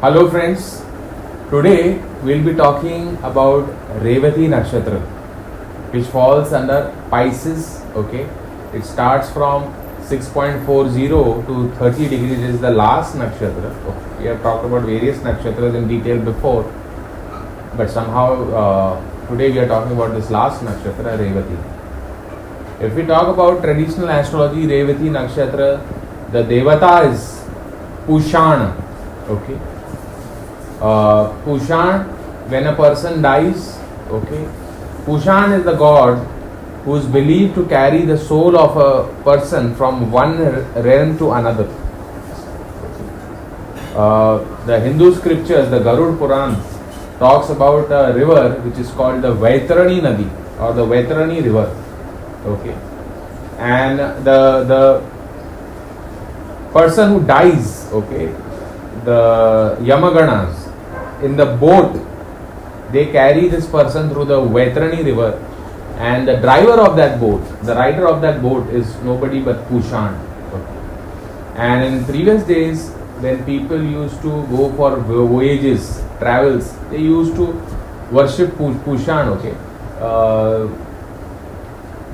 Hello friends, today we'll be talking about Revati Nakshatra which falls under Pisces. Okay, it starts from 6.40 to 30 degrees is the last nakshatra. Okay. We have talked about various nakshatras in detail before, but somehow today we are talking about this last nakshatra, Revati. If we talk about traditional astrology, Revati Nakshatra, the Devata is Pushan. Okay. Pushan, when a person dies, okay, Pushan is the god who is believed to carry the soul of a person from one realm to another. The Hindu scriptures, the Garud Puran, talks about a river which is called the Vaitarani Nadi or the Vaitarani river. Okay, and the person who dies, okay, the Yamaganas in the boat, they carry this person through the Vaitarani river, and the driver of that boat, the rider of that boat is nobody but Pushan. Okay. And in previous days, when people used to go for voyages, travels, they used to worship Pushan. Okay.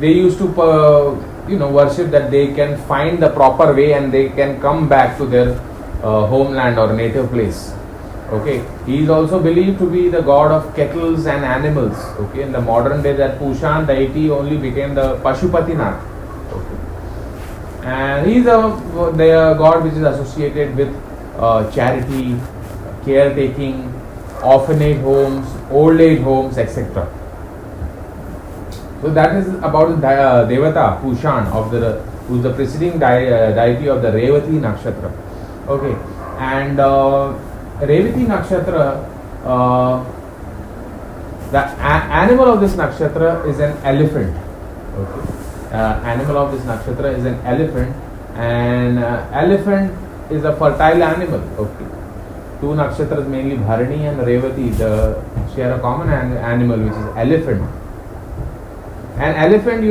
They used to worship that they can find the proper way and they can come back to their homeland or native place. Okay, he is also believed to be the god of kettles and animals. Okay, in the modern day, that Pushan deity only became the Pashupatinath. Okay, and he is the god which is associated with charity, caretaking, orphanage homes, old age homes, etc. So that is about the Devata Pushan who is the preceding deity of the Revati Nakshatra. Okay, and Revati Nakshatra, the animal of this nakshatra is an elephant. Okay, animal of this nakshatra is an elephant, and elephant is a fertile animal. Okay, two nakshatras mainly Bharani and Revati share a common animal which is elephant. An elephant,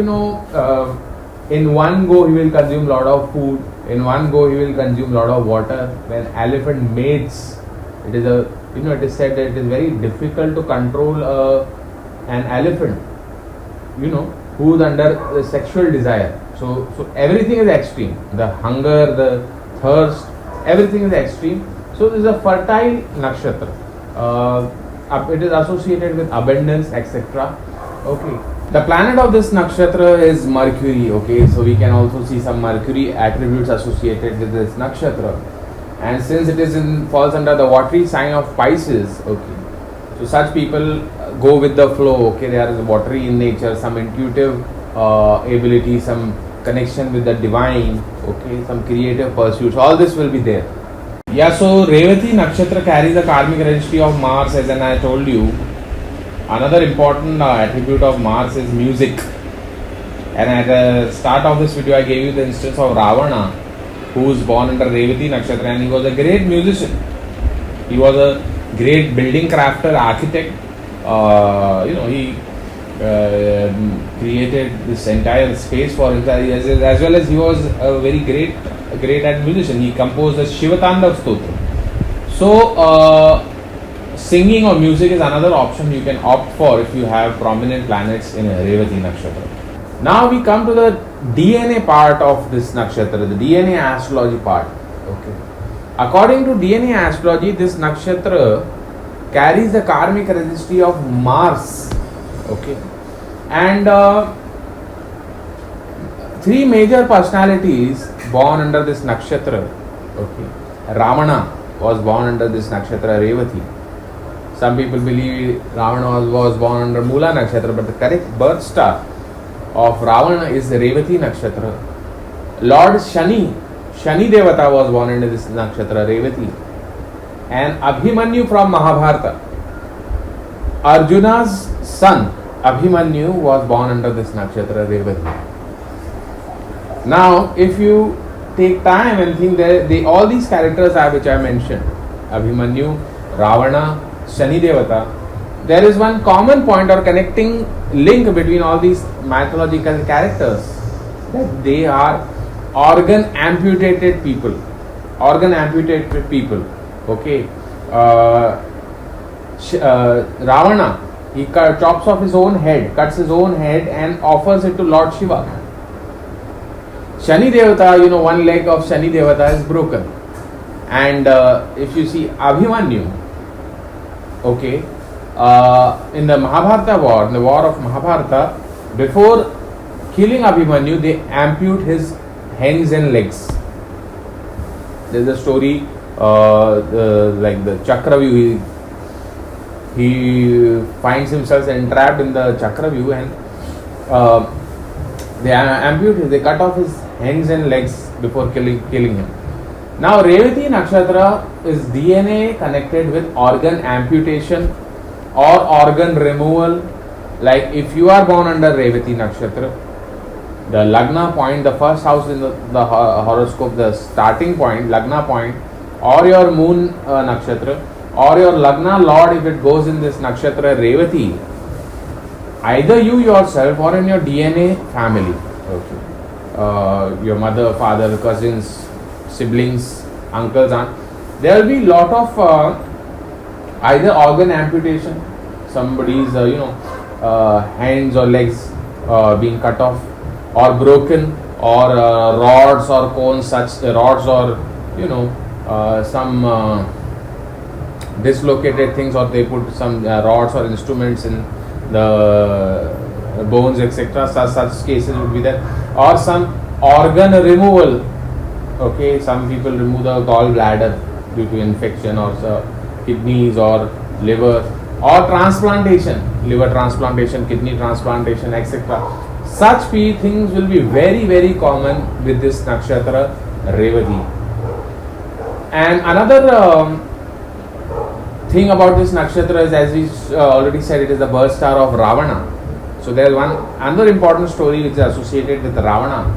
in one go he will consume lot of food. In one go he will consume lot of water. When elephant mates, it is said that it is very difficult to control an elephant, who is under the sexual desire. So everything is extreme. The hunger, the thirst, everything is extreme. So this is a fertile nakshatra. It is associated with abundance, etc. Okay. The planet of this nakshatra is Mercury. Okay, so we can also see some Mercury attributes associated with this nakshatra. And since it falls under the watery sign of Pisces, okay, so such people go with the flow. Okay, they are watery in nature, some intuitive ability, some connection with the divine. Okay, some creative pursuits. All this will be there. Yeah, so Revati Nakshatra carries the karmic registry of Mars, as I told you. Another important attribute of Mars is music. And at the start of this video, I gave you the instance of Ravana, who was born under Revati Nakshatra, and he was a great musician. He was a great building crafter, architect. He created this entire space for himself, as well as he was a very great musician. He composed the Shivatandav Stotra. So, singing or music is another option you can opt for if you have prominent planets in Revati Nakshatra. Now we come to the DNA part of this nakshatra, the DNA astrology part. Okay. According to DNA astrology, this nakshatra carries the karmic registry of Mars. Okay. And three major personalities born under this nakshatra. Okay. Ravana was born under this nakshatra, Revati. Some people believe Ravana was born under Mula Nakshatra, but the correct birth star of Ravana is Revati Nakshatra. Lord Shani Devata was born under this Nakshatra, Revati. And Abhimanyu from Mahabharata, Arjuna's son Abhimanyu was born under this Nakshatra, Revati. Now, if you take time and think all these characters which I mentioned, Abhimanyu, Ravana, Shani Devata, there is one common point or connecting link between all these mythological characters, that they are organ amputated people. Okay, uh, Ravana, he chops off his own head, cuts his own head and offers it to Lord Shiva. Shani Devata, one leg of Shani Devata is broken. And if you see Abhimanyu, okay, in the Mahabharata war, in the war of Mahabharata, before killing Abhimanyu, they ampute his hands and legs. There is a story like the Chakravyuh. He finds himself entrapped in the Chakravyuh and they cut off his hands and legs before killing him. Now Revati Nakshatra is DNA connected with organ amputation or organ removal. Like if you are born under Revati Nakshatra, the Lagna point, the first house in the horoscope, the starting point, Lagna point, or your moon Nakshatra, or your Lagna Lord, if it goes in this Nakshatra Revati, either you yourself or in your DNA family, okay, your mother, father, cousins, siblings, uncles, aunt, there will be lot of either organ amputation, somebody's hands or legs being cut off or broken, or rods or cones, such rods or some dislocated things, or they put some rods or instruments in the bones, etc. Such cases would be there, or some organ removal. Okay, some people remove the gallbladder due to infection, or kidneys or liver, or transplantation, liver transplantation, kidney transplantation, etc. Such things will be very, very common with this nakshatra Revati. And another thing about this nakshatra is, as we already said, it is the birth star of Ravana. So there is another important story which is associated with Ravana,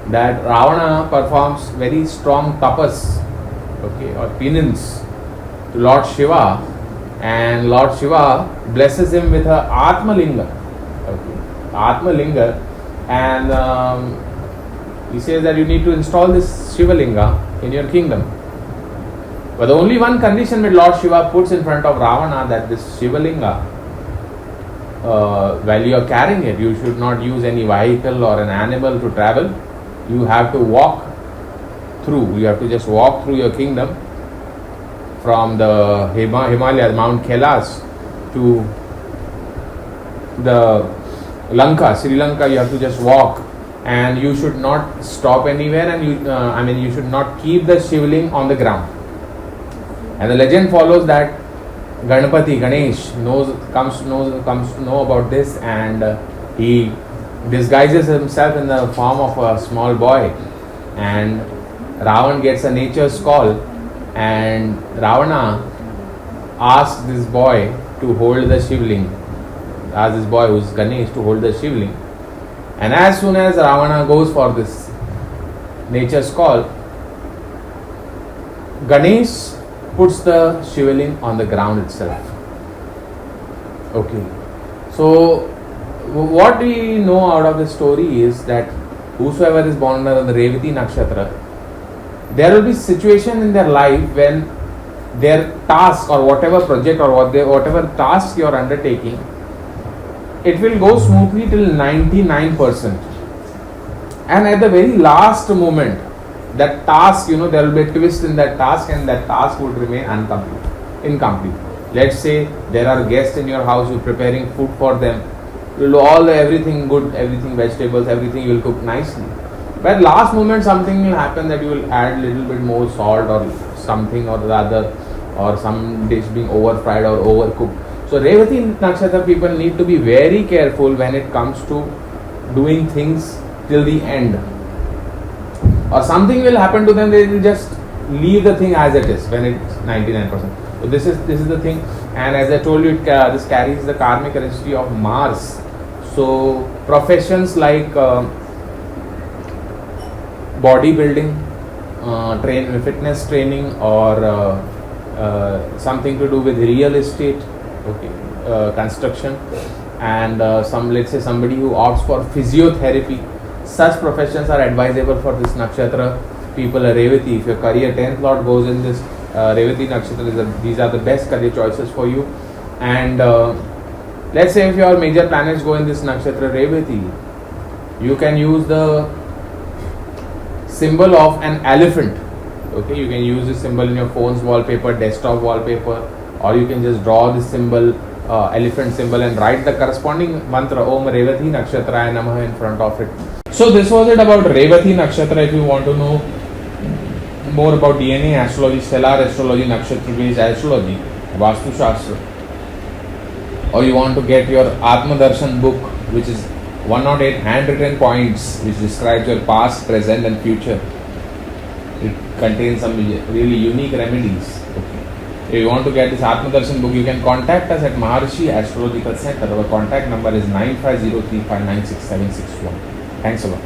that Ravana performs very strong tapas, okay, or penance to Lord Shiva, and Lord Shiva blesses him with a Atmalinga, okay, Atmalinga, and he says that you need to install this Shivalinga in your kingdom. But the only one condition that Lord Shiva puts in front of Ravana, that this Shivalinga, while you are carrying it, you should not use any vehicle or an animal to travel. You have to walk through. You have to just walk through your kingdom from the Himalayas, Mount Kailash, to the Lanka, Sri Lanka. You have to just walk, and you should not stop anywhere, and you should not keep the Shivling on the ground. And the legend follows that Ganesh comes to know about this, and he disguises himself in the form of a small boy, and Ravan gets a nature's call, and Ravana asks this boy to hold the Shivling, asks this boy who is Ganesh to hold the Shivling, and as soon as Ravana goes for this nature's call, Ganesh puts the Shivling on the ground itself. Okay, so what we know out of this story is that whosoever is born under the Revati Nakshatra, there will be situation in their life when their task or whatever project or whatever task you are undertaking, it will go smoothly till 99%. And at the very last moment, that task, there will be a twist in that task, and that task would remain incomplete. Let's say there are guests in your house, you're preparing food for them. You'll do everything good, everything vegetables, everything you will cook nicely. But last moment something will happen that you will add little bit more salt or something or the other, or some dish being over fried or overcooked. So Revati Nakshatra people need to be very careful when it comes to doing things till the end. Or something will happen to them, they will just leave the thing as it is when it's 99%. So this is the thing. And as I told you, this carries the karmic registry of Mars. So professions like bodybuilding, fitness training, or something to do with real estate, okay, construction, and let's say somebody who opts for physiotherapy, such professions are advisable for this nakshatra people. Revati, if your career 10th lord goes in this Revati Nakshatra these are the best career choices for you. And let's say if your major planets go in this Nakshatra Revati, you can use the symbol of an elephant. Okay, you can use this symbol in your phone's wallpaper, desktop wallpaper, or you can just draw this symbol, elephant symbol, and write the corresponding mantra Om Revati Nakshatraya Namaha in front of it. So this was it about Revati Nakshatra. If you want to know more about DNA astrology, stellar astrology, nakshatra based astrology, Vastu Shastra, or you want to get your Atma Darshan book, which is 108 handwritten points which describes your past, present and future. It contains some really unique remedies. Okay. If you want to get this Atma Darshan book, you can contact us at Maharshi Astrological Center. Our contact number is 9503596761. Thanks a lot.